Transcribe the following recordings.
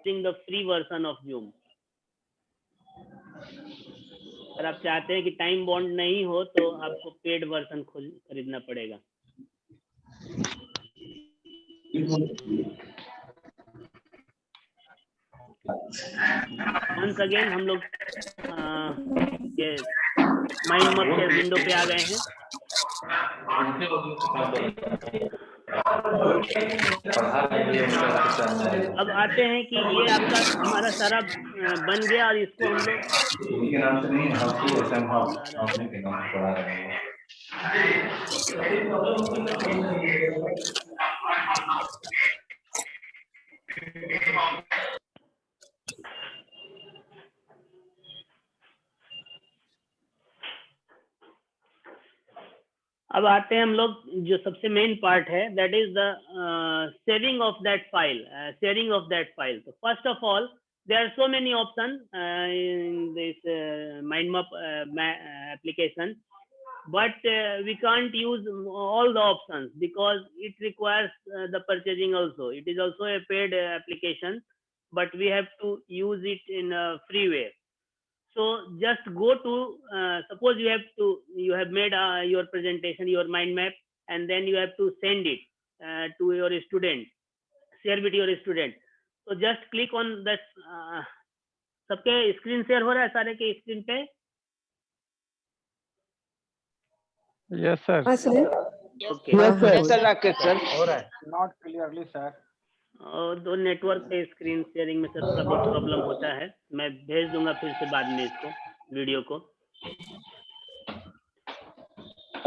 using the free version of Zoom. अगर आप चाहते हैं कि टाइम बॉन्ड नहीं हो तो आपको पेड वर्जन खरीदना पड़ेगा. वंस अगेन हम लोग ये माइंड मैप के विंडो पे आ गए हैं. अब आते हैं कि ये आपका हमारा सारा बन गया और इसको हम लोग के नाम से नहीं, अपने के नाम से पढ़ा रहे हैं. अब आते हैं हम लोग जो सबसे मेन पार्ट है, that is the saving of that file. Sharing of that file. तो first of all there are so many options in this MindMap application, but we can't use all the options because it requires the purchasing also. It is also a paid application, but we have to use it in a free way. So just go to suppose you have made your presentation, your mind map, and then you have to send it to your student, share with your student. So just click on that. सबके screen share हो रहा है सारे के screen पे? Yes, sir. Okay. Yes, sir, Rakesh, sir. हो रहा है. Not clearly, sir. और दो नेटवर्क पे स्क्रीन शेयरिंग में सर थोड़ा बहुत प्रॉब्लम होता है. मैं भेज दूंगा फिर से बाद में इसको वीडियो को.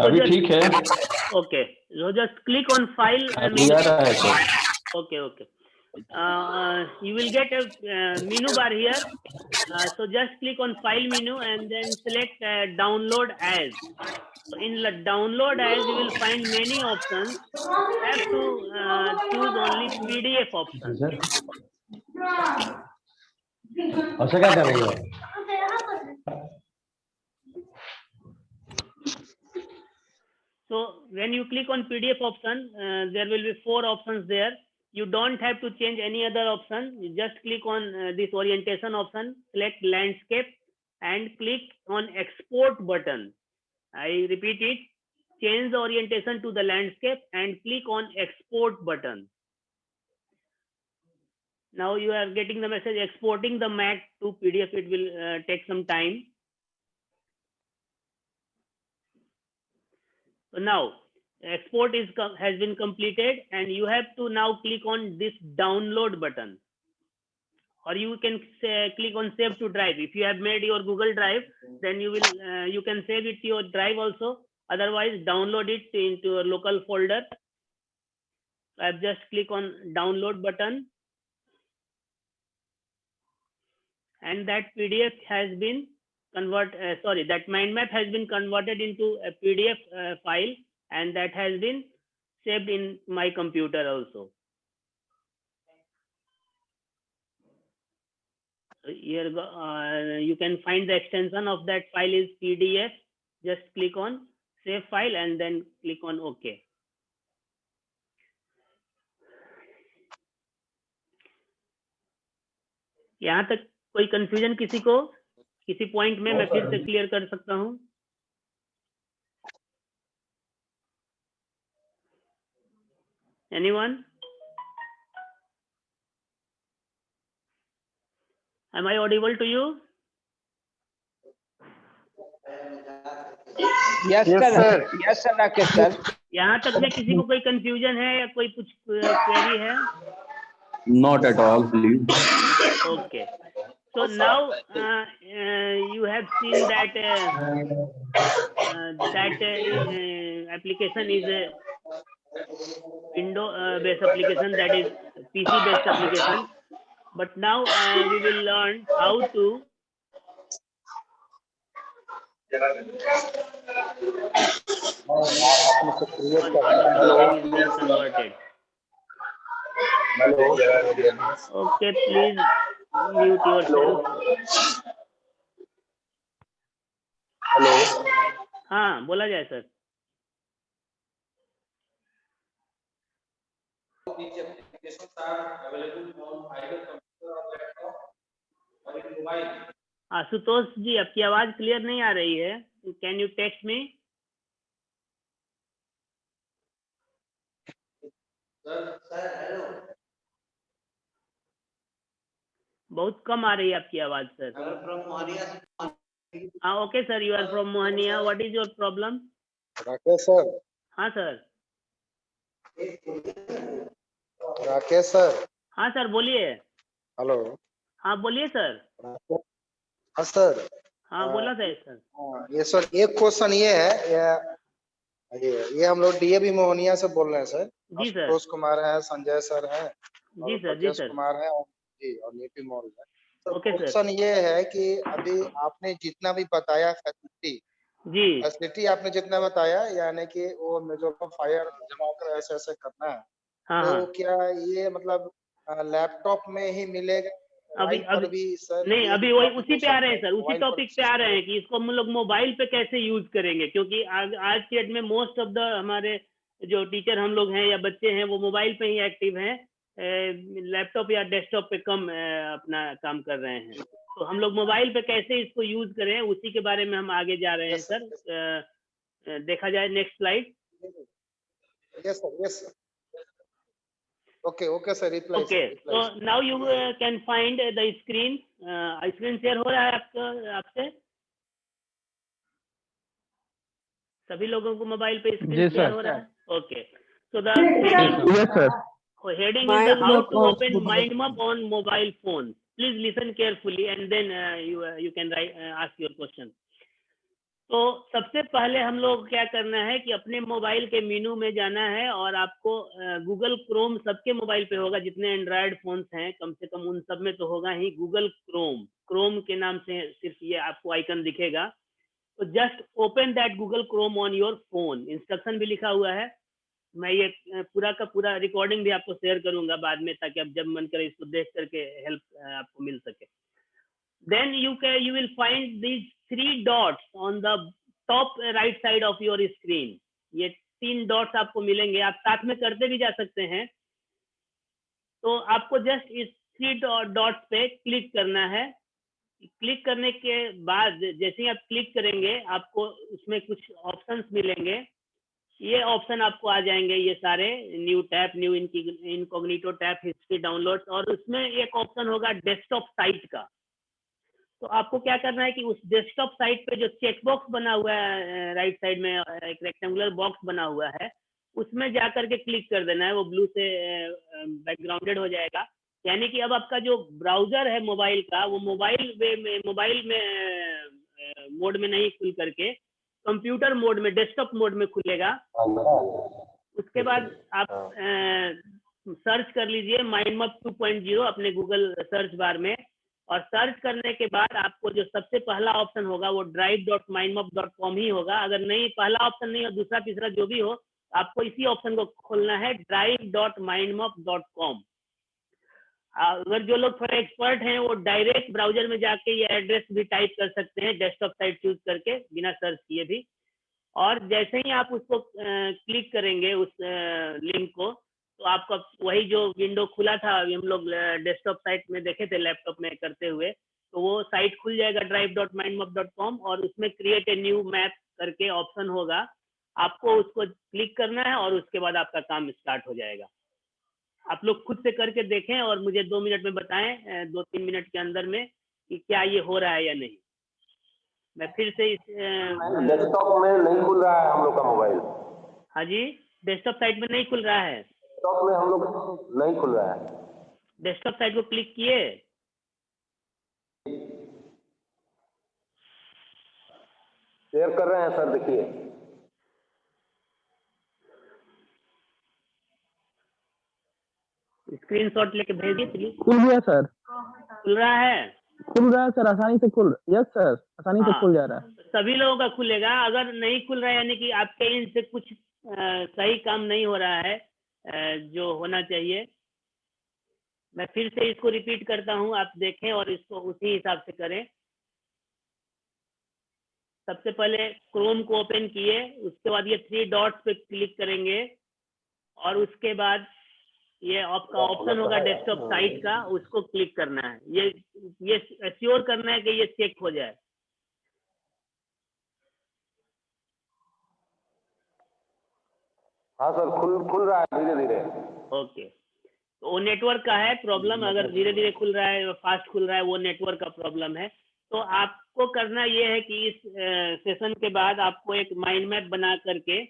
अभी ठीक है. Okay. So just click on file. अभी आ रहा है sir. Okay. You will get a menu bar here. So just click on file menu and then select download as. So in the download as you will find many options. You have to choose only PDF option. अच्छा क्या कर रही हो? So when you click on PDF option, there will be 4 options there. You don't have to change any other option. You just click on this orientation option, select landscape and click on export button. I repeat it, change the orientation to the landscape and click on export button. Now you are getting the message exporting the map to PDF. It will take some time. So now export has been completed and you have to now click on this download button, or you can click on save to drive. If you have made your Google Drive, then you can save it to your drive also. Otherwise download it into your local folder. I've just click on download button and that PDF has been that mind map has been converted into a PDF file and that has been saved in my computer also. Here you can find the extension of that file is PDF. Just click on save file and then click on OK. यहाँ तक कोई confusion किसी को? किसी point में मैं फिर से क्लियर कर सकता हूँ? Anyone? Am I audible to you? Yes, sir. Yes, sir, Rakesh, sir. यहाँ तक में किसी को कोई कंफ्यूजन है या कोई कुछ क्वेरी है? Not at all, please. Okay. So now you have seen that application is a Windows-based application, that is PC-based application. But now we will learn how to converted. Okay, please mute yourself. Hello. हाँ, बोला जाए sir. these applications are available on either computer or laptop or in mobile. Ashutosh ji, आपकी आवाज clear नहीं आ रही है, can you text me? Sir hello, बहुत कम आ रही है आपकी आवाज सर। फ्रॉम मोहनिया। हाँ okay sir, you are from Mohania, what is your problem? Rakesh sir. हाँ सर। राकेश सर। हाँ सर बोलिए। हेलो। हाँ बोलिए सर। हाँ सर। हाँ बोला था सर। ये सर एक क्वेश्चन ये है, ये हम लोग डीएवी मोहनिया से बोल रहे हैं सर। जी सर। आशुतोष कुमार है, संजय सर है, और जी सर। जी ब्रजेश सर। कुमार है, और जी और नीति मॉल है। तो ओके सर। क्वेश्चन ये है कि अभी आपने जितना भी बताया जी फैसिलिटी आपने जितना बताया, यानी कि वो मेजर फायर जमा कर ऐसे ऐसे करना है, हाँ तो हाँ। क्या ये मतलब लैपटॉप में ही मिलेगा, अभी मोबाइल पर अभी भी सर? नहीं, ये अभी जो वही उसी पे आ application रहे हैं है, सर, उसी मोबाइल पर टॉपिक पे आ रहे हैं कि इसको हम लोग मोबाइल पे कैसे यूज करेंगे, क्योंकि आज के डेट में मोस्ट ऑफ द हमारे जो टीचर हम लोग हैं या बच्चे हैं वो मोबाइल पे ही एक्टिव हैं, लैपटॉप या डेस्कटॉप पे कम अपना काम कर रहे हैं। तो हम लोग मोबाइल पे कैसे इसको यूज करें, उसी के बारे में हम आगे जा रहे हैं Yes, सर। देखा जाए next slide. Yes sir. Okay sir, reply okay, तो now you can find the screen. Screen share हो रहा है आपसे? सभी लोगों को मोबाइल पे स्क्रीन शेयर हो रहा है? Okay, so the heading is the how to open MindMap on mobile phone. Please listen carefully and then you can ask your question. तो सबसे पहले हम लोग क्या करना है कि अपने मोबाइल के मेनू में जाना है, और आपको गूगल क्रोम सबके मोबाइल पे होगा, जितने एंड्रॉयड फोन्स हैं कम से कम उन सब में तो होगा ही गूगल क्रोम के नाम से सिर्फ ये आपको आइकन दिखेगा। तो just open that Google Chrome on your phone. Instruction भी लिखा हुआ है, मैं ये पूरा का पूरा रिकॉर्डिंग भी आपको शेयर करूंगा बाद में, ताकि आप जब मन करे इसको देख करके हेल्प आपको मिल सके। Then you will find these 3 dots on the top right side of your screen. ये 3 dots आपको मिलेंगे, आप साथ में करते भी जा सकते हैं। तो आपको जस्ट इस 3 dots पे क्लिक करना है। क्लिक करने के बाद जैसे ही आप क्लिक करेंगे आपको उसमें कुछ ऑप्शंस मिलेंगे। ये ऑप्शन आपको आ जाएंगे, ये सारे new tab, new incognito tab, history, downloads, और उसमें एक ऑप्शन होगा डेस्कटॉप साइट का। तो आपको क्या करना है कि उस डेस्कटॉप साइट पे जो चेक बॉक्स बना हुआ है राइट साइड में, एक रेक्टेंगुलर बॉक्स बना हुआ है, उसमें जाकर के क्लिक कर देना है। वो ब्लू से बैकग्राउंडेड हो जाएगा, यानी कि अब आपका जो ब्राउजर है मोबाइल का, वो मोबाइल में मोड में नहीं खुल करके कंप्यूटर मोड में, डेस्कटॉप मोड में खुलेगा। उसके बाद आप सर्च कर लीजिए MindMap 2.0 अपने गूगल सर्च बार में, और सर्च करने के बाद आपको जो सबसे पहला ऑप्शन होगा वो drive.mindmap.com ही होगा। अगर नहीं, पहला ऑप्शन नहीं हो, दूसरा तीसरा जो भी हो, आपको इसी ऑप्शन को खोलना है, drive.mindmap.com। अगर जो लोग थोड़े एक्सपर्ट हैं वो डायरेक्ट ब्राउजर में जाके ये एड्रेस भी टाइप कर सकते हैं, डेस्कटॉप साइट चूज करके बिना सर्च किए भी। और जैसे ही आप उसको क्लिक करेंगे उस लिंक को, तो आपका वही जो विंडो खुला था, अभी हम लोग डेस्कटॉप साइट में देखे थे लैपटॉप में करते हुए, तो वो साइट खुल जाएगा drive.mindmap.com, और उसमें क्रिएट ए न्यू मैप करके ऑप्शन होगा। आपको उसको क्लिक करना है और उसके बाद आपका काम स्टार्ट हो जाएगा। आप लोग खुद से करके देखें और मुझे 2 मिनट में बताएं, 2-3 मिनट के अंदर में, कि क्या ये हो रहा है या नहीं। मैं फिर से इस डेस्कटॉप में नहीं खुल रहा है हम लोग का मोबाइल। हाँ जी, डेस्कटॉप साइट में नहीं खुल रहा है। डेस्कटॉप में हम लोग नहीं खुल रहा है। डेस्कटॉप साइट को क्लिक किए, शेयर कर रहे हैं सर, देखिए। स्क्रीनशॉट लेके भेज दिए प्लीज। खुल गया सर। खुल रहा है? खुल रहा है सर, आसानी से यस सर, आसानी से हाँ, खुल जा रहा है। सभी लोगों का खुलेगा। अगर नहीं खुल रहा है यानी कि आपके इन से कुछ सही काम नहीं हो रहा है जो होना चाहिए। मैं फिर से इसको रिपीट करता हूं, आप देखें और इसको उसी हिसाब से करें। सबसे पहले क्रोम को ओपन किए, उसके बाद ये 3 डॉट्स पे क्लिक करेंगे, और उसके बाद ये आपका ऑप्शन होगा डेस्कटॉप साइट का, उसको क्लिक करना है। ये श्योर करना है कि ये चेक हो जाए। हाँ सर, खुल रहा है धीरे धीरे। ओके, तो वो नेटवर्क का है प्रॉब्लम। अगर धीरे धीरे खुल रहा है, फास्ट खुल रहा है, वो नेटवर्क का प्रॉब्लम है। तो आपको करना ये है कि इस सेशन के बाद आपको एक माइंड मैप बना करके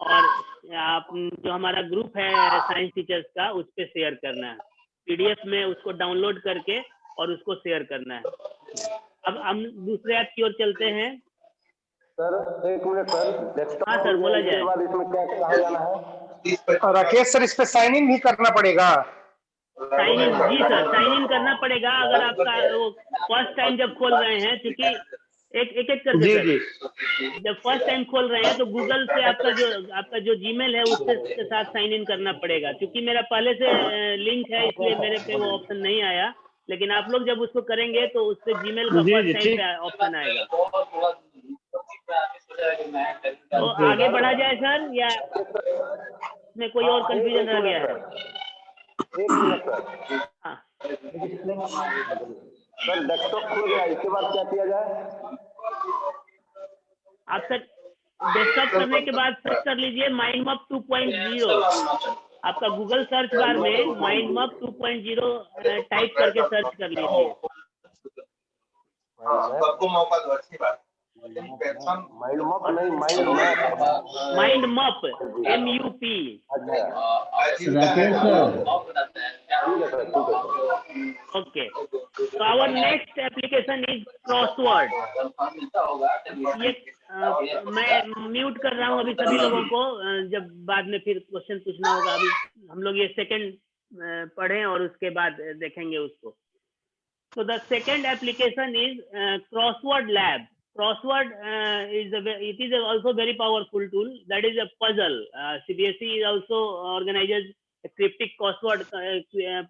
और आप जो हमारा ग्रुप है साइंस टीचर्स का, उस पर शेयर करना है। पीडीएफ में उसको डाउनलोड करके और उसको शेयर करना है। अब हम दूसरे ऐप की ओर चलते हैं। सर एक मिनट सर, डेस्कटॉप हाँ सर, बोला इसके जाए। बाद इसमें क्या कहाँ जाना है? राकेश सर, इस पे साइन इन भी करना पड़ेगा। साइन इन, जी सर, साइन इन करना पड़ेगा। अगर आपका वो फर्स्ट टाइम जब खोल रहे हैं, क्योंकि एक एक करके सर, जब फर्स्ट टाइम खोल रहे हैं तो गूगल से आपका जो जीमेल है उसके साथ साइन इन करना पड़ेगा। क्योंकि मेरा पहले से लिंक है, इसलिए मेरे पे वो ऑप्शन नहीं आया। लेकिन आप लोग जब उसको करेंगे तो उससे जीमेल का फर्स्ट टाइम पे ऑप्शन आएगा। तो आगे बढ़ा जाए सर, या इसमें कोई और कंफ्यूजन रह गया है? एक मिनट सर। हाँ सर डेस्कटॉप खुल गया, इसके बाद क्या किया जाए? आप सर डेस्कटॉप करने के बाद सर्च कर लीजिए माइंडमैप 2.0। आपका गूगल सर्च बार में माइंडमैप 2.0 टाइप करके सर्च कर लीजिए। सबको मौका दो, अच्छी बात। माइंड मैप नहीं, mind map. Mind map MUP। Rakesh sir, okay, तो our next application is crossword. ये मैं म्यूट कर रहा हूँ अभी सभी लोगों को, जब बाद में फिर क्वेश्चन पूछना होगा। अभी हम लोग ये सेकंड पढ़ें और उसके बाद देखेंगे उसको। So the second application is Crossword Lab. Crossword it is also very powerful tool. That is a puzzle. CBSE is also organizes a cryptic crossword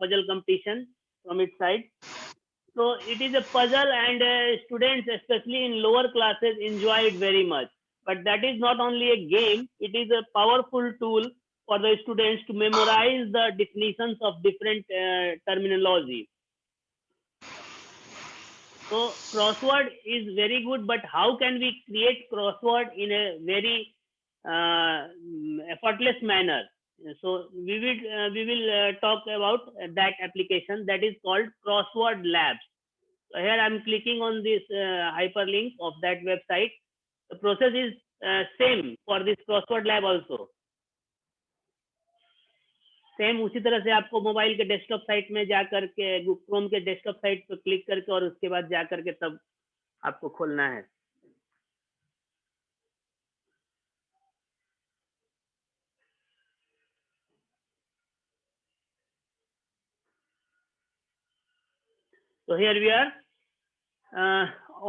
puzzle competition from its side. So it is a puzzle, and students, especially in lower classes, enjoy it very much. But that is not only a game; it is a powerful tool for the students to memorize the definitions of different terminology. So crossword is very good, but how can we create crossword in a very effortless manner? So we will talk about that application that is called Crossword Labs. So here I'm clicking on this hyperlink of that website. The process is same for this Crossword Lab also. Same उसी तरह से आपको mobile के desktop site में जा करके Chrome के desktop site पर क्लिक करके और उसके बाद जा करके तब आपको खोलना है। So here we are.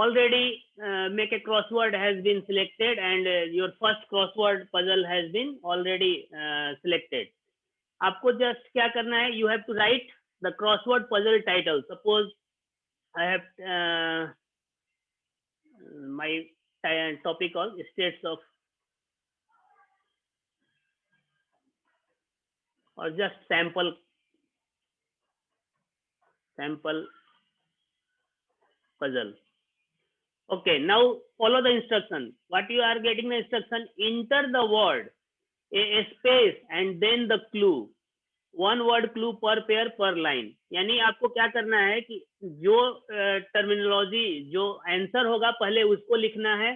Already make a crossword has been selected, and your first crossword puzzle has been already selected. आपको जस्ट क्या करना है, you have to write the crossword puzzle title. Suppose I have my topic on states of, or just sample puzzle. Okay, now follow the instruction. What you are getting the instruction: enter the word, a space, and then the clue. One word clue per pair per line. यानी आपको क्या करना है कि जो terminology, जो answer होगा पहले उसको लिखना है,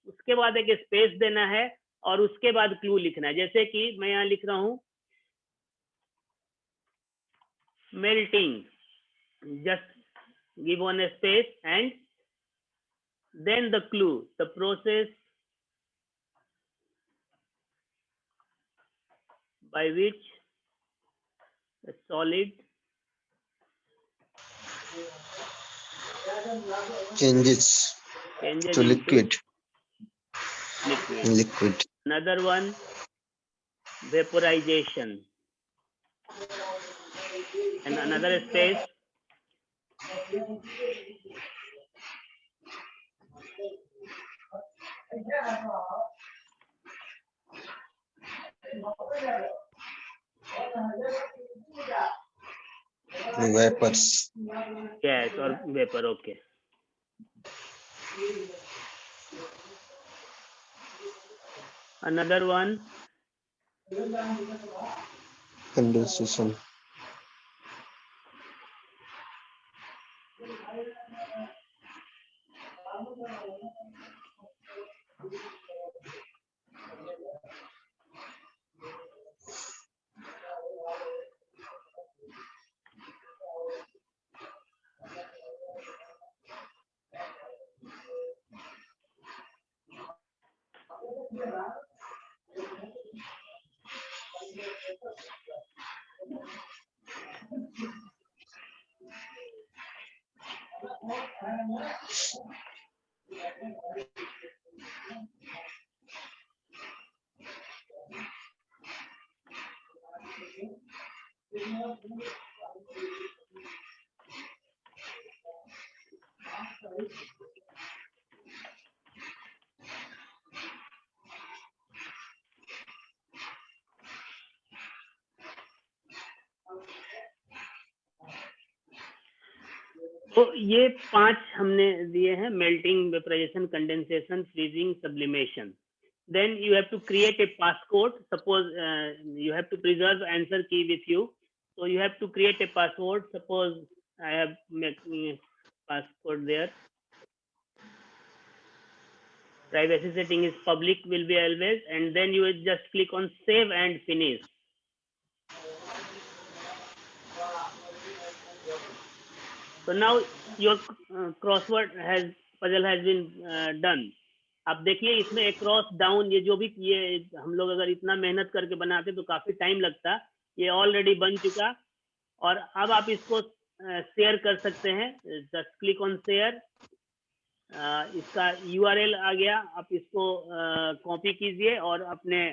उसके बाद एक स्पेस देना है और उसके बाद क्लू लिखना है। जैसे कि मैं यहाँ लिख रहा हूँ melting, just give one space and then the clue, the process by which a solid changes to into liquid. liquid. Another one, vaporization. And another space, vapors. gas or vapor. Okay. Another one. Condensation. तो ये 5 हमने दिए हैं: melting, vaporization, condensation, freezing, sublimation. Then you have to create a passcode. Suppose you have to preserve answer key with you, so you have to create a password. Suppose I have made passcode there. Privacy setting is public, will be always, and then you will just click on save and finish. So now your crossword puzzle has been done. आप देखिए इसमें एक cross down, ये जो भी ये हम लोग अगर इतना मेहनत करके बनाते तो काफी टाइम लगता, ये ऑलरेडी बन चुका। और अब आप इसको शेयर कर सकते हैं, जस्ट क्लिक ऑन शेयर। इसका URL आ गया, आप इसको कॉपी कीजिए और अपने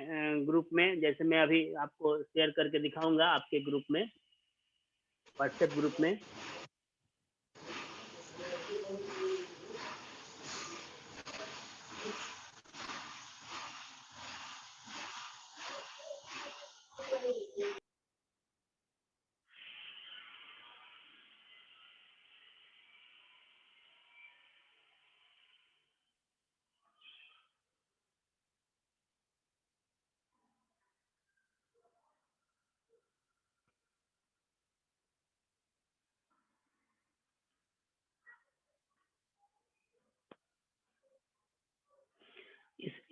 ग्रुप में, जैसे मैं अभी आपको शेयर करके दिखाऊंगा आपके ग्रुप में, व्हाट्सएप ग्रुप में।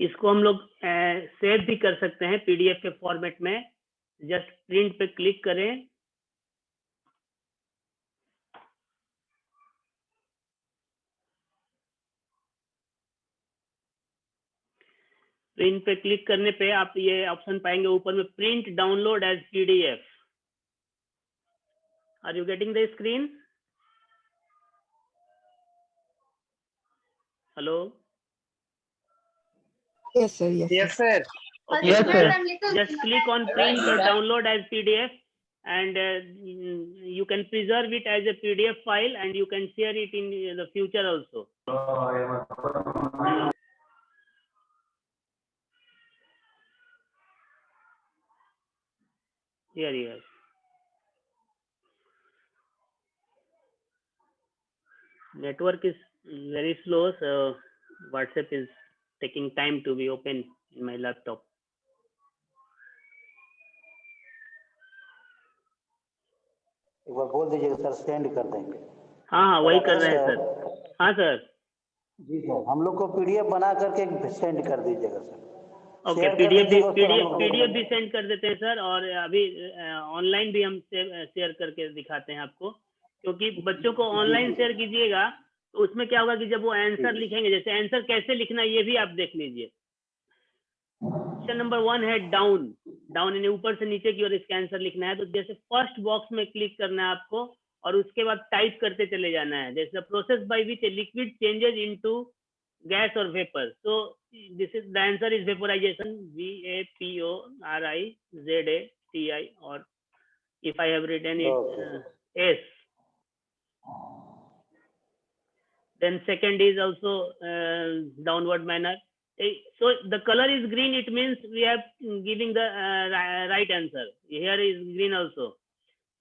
इसको हम लोग सेव भी कर सकते हैं PDF के फॉर्मेट में। जस्ट प्रिंट पे क्लिक करें, प्रिंट पे क्लिक करने पे आप ये ऑप्शन पाएंगे ऊपर में, print download as PDF। Are you getting the screen? Hello? Yes, sir. Yes. Yes, sir. Okay, Yes, so sir. just click on print or download as PDF, and you can preserve it as a PDF file, and you can share it in the future also. Here he is. Network is very slow, so WhatsApp is taking time to be open in my laptop. एक बार बोल दीजिएगा sir, send कर देंगे। हाँ वही कर रहे हैं सर। हाँ सर। जी सर, हम लोग को PDF बना करके सेंड कर दीजिएगा सर। ओके, PDF भी सेंड कर देते हैं सर, और अभी ऑनलाइन भी हम शेयर करके दिखाते हैं आपको, क्योंकि बच्चों को ऑनलाइन शेयर कीजिएगा तो उसमें क्या होगा कि जब वो आंसर लिखेंगे, जैसे आंसर कैसे लिखना ये भी आप देख लीजिए। क्वेश्चन नंबर 1 है डाउन, डाउन यानी ऊपर से नीचे की ओर इसका आंसर लिखना है। तो जैसे फर्स्ट बॉक्स में क्लिक करना है आपको, और उसके बाद टाइप करते चले जाना है, जैसे process by which a liquid changes into gas और vapour. So this is the answer is vaporisation, VAPORIZATI, और if I have written it S. Then second is also downward manner. So the color is green, it means we are giving the right answer. Here is green also.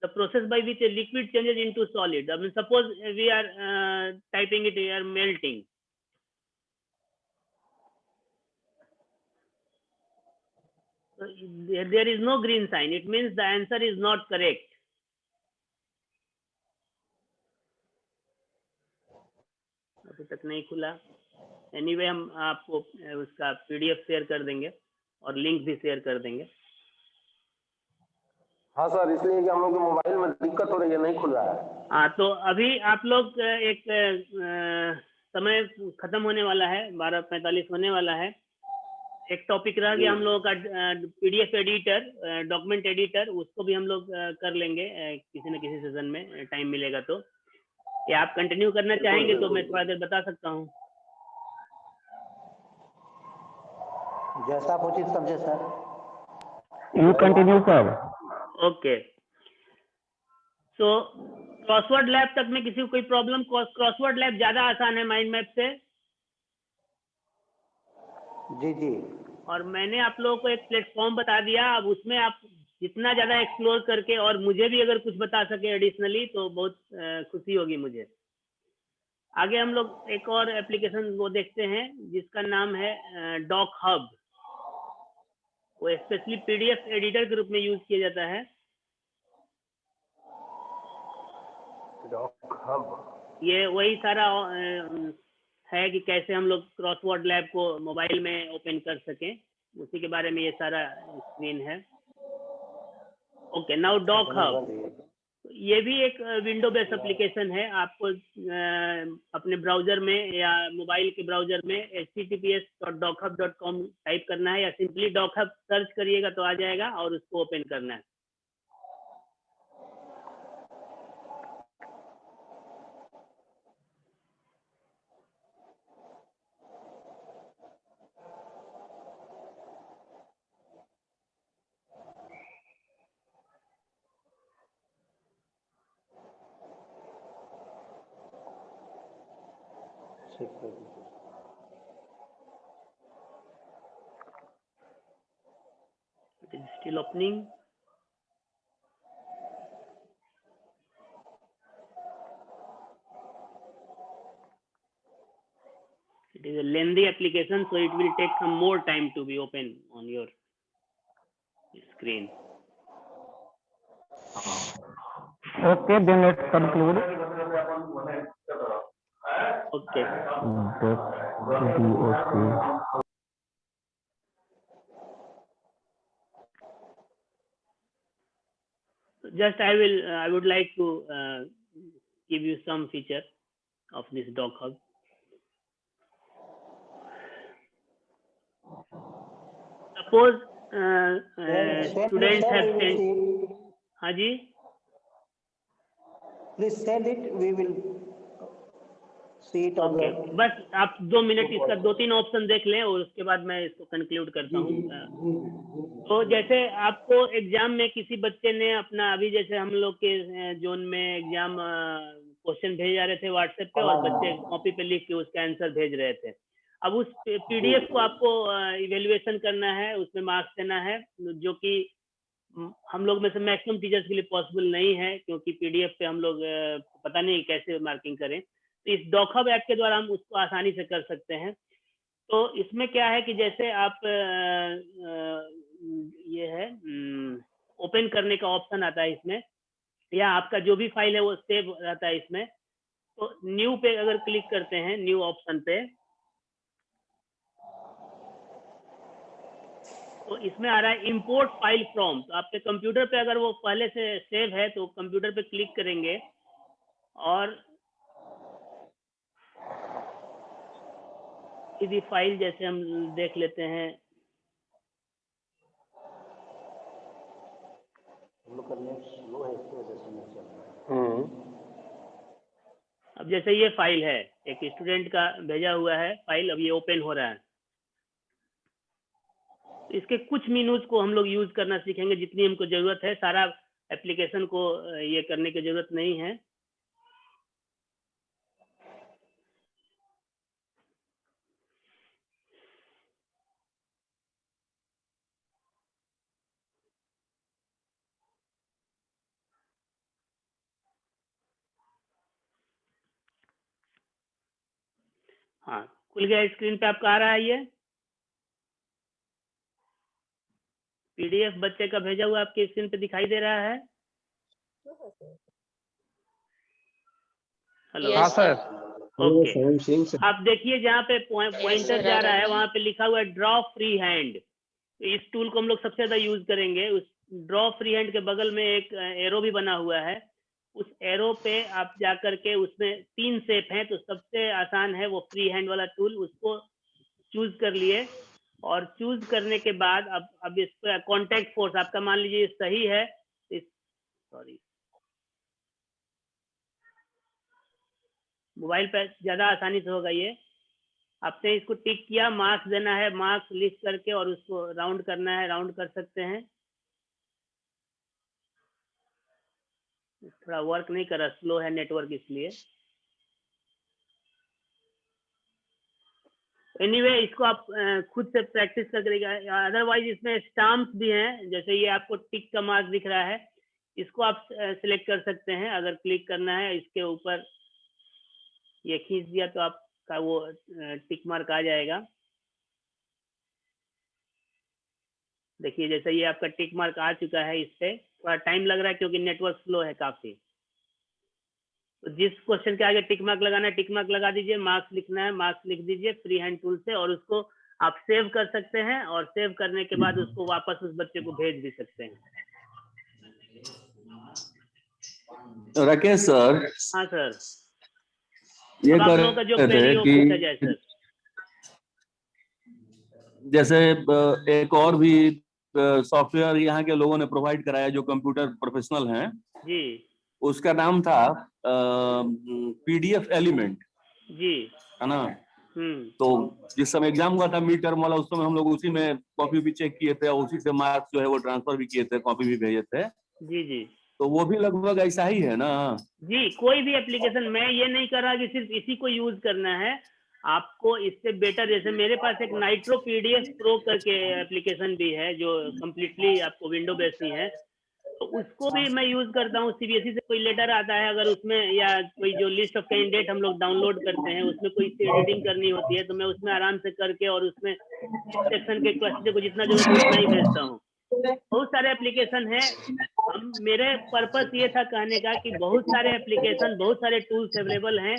the process by which a liquid changes into solid. I mean, suppose we are typing it here, melting. So there is no green sign. It means the answer is not correct. अभी तक नहीं खुला. Anyway, हम आपको उसका PDF share कर देंगे और लिंक भी शेयर कर देंगे. हाँ सर, इसलिए कि हम लोग के मोबाइल में दिक्कत हो रही है, नहीं खुल रहा है। हाँ, तो अभी आप लोग एक समय खत्म होने वाला है, 12:45 होने वाला है. एक टॉपिक रह गया हम लोगों का PDF एडिटर, डॉक्यूमेंट एडिटर, उसको भी हम लोग कर लेंगे किसी न किसी सेशन में, टाइम मिलेगा तो. या आप कंटिन्यू करना चाहेंगे तो मैं थोड़ा देर बता सकता हूँ. जैसा आप उचित समझे sir. You continue, sir. Okay. So crossword lab तक में किसी को कोई प्रॉब्लम? क्रॉसवर्ड लैब ज्यादा आसान है माइंड मैप से. जी जी। और मैंने आप लोगों को एक प्लेटफॉर्म बता दिया. अब उसमें आप जितना ज्यादा एक्सप्लोर करके और मुझे भी अगर कुछ बता सके एडिशनली तो बहुत खुशी होगी मुझे. आगे हम लोग एक और एप्लीकेशन वो देखते हैं जिसका नाम है डॉक हब. वो स्पेशली PDF एडिटर के रूप में यूज किया जाता है. Doc Hub. ये वही सारा है कि कैसे हम लोग क्रॉसवर्ड लैब को मोबाइल में ओपन कर सकें, उसी के बारे में ये सारा स्क्रीन है. Okay, now Doc Hub. ये भी एक विंडो बेस्ड एप्लीकेशन है. आपको अपने ब्राउजर में या मोबाइल के ब्राउजर में https.dockhub.com टाइप करना है या सिंपली डॉक हब सर्च करिएगा तो आ जाएगा और उसको ओपन करना है. It is still opening. It is a lengthy application, so it will take some more time to be open on your screen. Okay, then let's conclude. Okay. Just I would like to give you some feature of this doc hub. Suppose students have sent. हाँ जी. Please send it. We will see it on Okay. the. बस आप 2 minute इसका 2-3 option देख लें और उसके बाद मैं इसको कंक्लूड करता हूँ. तो जैसे आपको एग्जाम में किसी बच्चे ने अपना, अभी जैसे हम लोग के जोन में एग्जाम क्वेश्चन भेज जा रहे थे व्हाट्सएप पे और बच्चे कॉपी पे लिख के उसका आंसर भेज रहे थे. अब उस PDF को आपको इवेल्युएशन करना है, उसमें मार्क्स देना है, जो कि हम लोग में से मैक्सिमम टीचर्स के लिए पॉसिबल नहीं है क्योंकि PDF पे हम लोग पता नहीं कैसे मार्किंग करें. तो इस डॉक हब ऐप के द्वारा हम उसको आसानी से कर सकते हैं. तो इसमें क्या है कि जैसे आप ये है ओपन करने का ऑप्शन आता है इसमें, या आपका जो भी फाइल है वो सेव रहता है इसमें. तो न्यू पे अगर क्लिक करते हैं, न्यू ऑप्शन पे, तो इसमें आ रहा है इंपोर्ट फाइल फ्रॉम. तो आपके कंप्यूटर पे अगर वो पहले से सेव है तो कंप्यूटर पे क्लिक करेंगे और किसी फाइल जैसे हम देख लेते हैं. अब जैसे ये फाइल है, एक स्टूडेंट का भेजा हुआ है फाइल, अब ये ओपन हो रहा है. इसके कुछ मीनूज को हम लोग यूज करना सीखेंगे जितनी हमको जरूरत है. सारा एप्लीकेशन को ये करने की जरूरत नहीं है. हाँ, खुल गया स्क्रीन पे आपका आ रहा है ये पीडीएफ बच्चे का भेजा हुआ आपके स्क्रीन पे दिखाई दे रहा है। हेलो। हाँ सर। ओके, आप देखिए जहाँ पे पॉइंटर जा रहा है वहाँ पे लिखा हुआ है ड्रॉ फ्री हैंड। इस टूल को हम लोग सबसे ज्यादा यूज करेंगे। उस ड्रॉ फ्री हैंड के बगल में एक एरो भी बना हुआ है। उस एरो पे आप जा करके उसमें 3 शेप हैं, तो सबसे आसान है वो फ्री हैंड वाला टूल, उसको चूज कर लिए। और चूज करने के बाद अब इस पर कॉन्टैक्ट फोर्स आपका मान लीजिए सही है, सॉरी मोबाइल पे ज्यादा आसानी से होगा ये। आपने इसको टिक किया, मार्क्स देना है, मार्क्स लिख करके और उसको राउंड करना है, राउंड कर सकते हैं। थोड़ा वर्क नहीं कर रहा, स्लो है नेटवर्क इसलिए। एनीवे इसको आप खुद से प्रैक्टिस करिएगा। अदरवाइज इसमें स्टाम्प्स भी हैं, जैसे ये आपको टिक का मार्क दिख रहा है, इसको आप सिलेक्ट कर सकते हैं। अगर क्लिक करना है इसके ऊपर ये खींच दिया तो आपका वो टिक मार्क आ जाएगा। देखिए जैसे ये आपका टिक मार्क आ चुका है। इस पे थोड़ा टाइम लग रहा है क्योंकि नेटवर्क स्लो है काफी। तो जिस क्वेश्चन के आगे टिक मार्क लगाना है टिक मार्क लगा दीजिए, मार्क्स लिखना है मार्क्स लिख दीजिए फ्री हैंड टूल से, और उसको आप सेव कर सकते हैं। और सेव करने के बाद उसको वापस उस बच्चे को भेज भी सकते हैं। राकेश सर। हाँ सर, ये अब आप कर लोगों का जो रहे क्वेरी थे हो पूछा जाए कि सर। जैसे एक और भी सॉफ्टवेयर यहाँ के लोगों ने प्रोवाइड कराया जो कंप्यूटर प्रोफेशनल हैं जी उसका नाम था पीडीएफ एलिमेंट, जी। है ना। हम्म। तो जिस समय एग्जाम हुआ था मिड टर्म वाला, उस समय हम लोग उसी में कॉपी भी चेक किए थे और उसी से मार्क्स जो है वो ट्रांसफर भी किए थे, कॉपी भी भेजे थे। जी जी तो वो भी लगभग ऐसा ही है ना। जी। कोई भी एप्लीकेशन, मैं ये नहीं कर रहा कि सिर्फ इसी को यूज करना है। आपको इससे बेटर, जैसे मेरे पास एक नाइट्रो पीडीएफ प्रो करके एप्लीकेशन भी है जो कम्प्लीटली आपको विंडो बेस्ड ही है, तो उसको भी मैं यूज करता हूँ। सीबीएसई से कोई लेटर आता है अगर उसमें, या कोई जो लिस्ट ऑफ कैंडिडेट हम लोग डाउनलोड करते हैं उसमें कोई एडिटिंग करनी होती है, तो मैं उसमें आराम से करके और उसमें सेक्शन के क्वेश्चन को जितना जरूरत है उतना ही भेजता हूँ। बहुत सारे एप्लीकेशन हैं। मेरे पर्पस ये था कहने का कि बहुत सारे एप्लीकेशन, बहुत सारे टूल्स अवेलेबल हैं।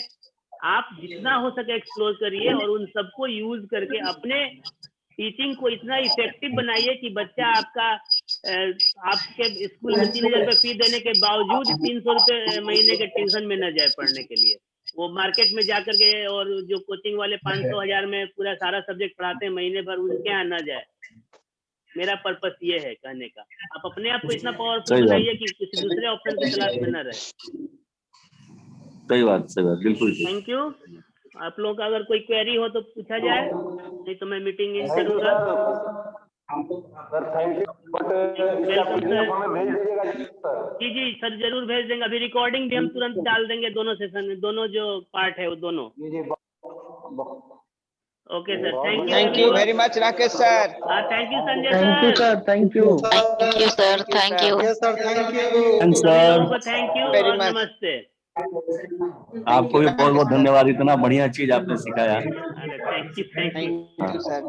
आप जितना हो सके एक्सप्लोर करिए और उन सबको यूज करके अपने टीचिंग को इतना इफेक्टिव बनाइए कि बच्चा आपका आपके स्कूल में 3000 रुपये फी देने के बावजूद 300 रुपये महीने के ट्यूशन में न जाए पढ़ने के लिए। वो मार्केट में जाकर के, और जो कोचिंग वाले 500-1000 में पूरा सारा सब्जेक्ट पढ़ाते हैं महीने भर, उनके यहाँ न जाए। मेरा पर्पस ये है कहने का। आप अपने आप को इतना पावरफुल बनाइए कि किसी दूसरे ऑप्शन की तलाश में न रहे। सही बात, बिल्कुल। Thank you. आप लोगों का अगर कोई क्वेरी हो तो पूछा जाए, नहीं तो मैं मीटिंग इन करूंगा। जी जी सर, जरूर भेज देंगे। अभी रिकॉर्डिंग भी हम तुरंत डाल देंगे, दोनों सेशन में, दोनों जो पार्ट है वो दोनों। Okay sir, thank you very much Rakesh sir. Thank you Sanjay sir. Thank you. Thank you sir, thank you. Sir thank you. सभी लोगों को थैंक यू Very और much. नमस्ते। आपको भी बहुत बहुत धन्यवाद, इतना बढ़िया चीज आपने सिखाया। अरे thank you thank you sir.